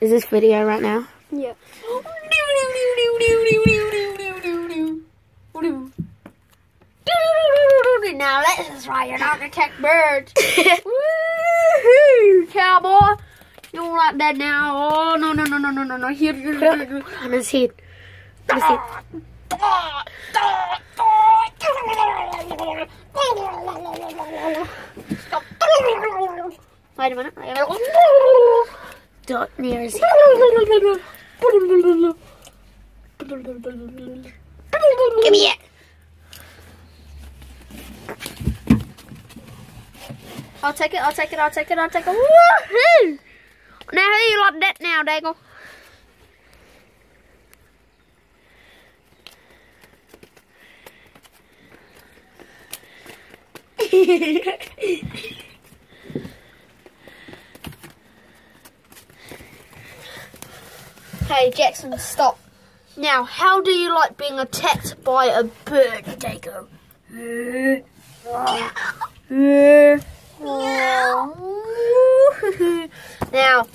Is this video right now? Yeah. Now let's try you're not detect birds. Woohoo, cowboy. You don't like that now. Oh, no. Here. On his head. On his head. Wait a minute. Don't near his head. Give me it. I'll take it. Woohoo! Now how you like that now, Daggle? Hey Jackson, stop. Now, how do you like being attacked by a bird, Daggle? Now,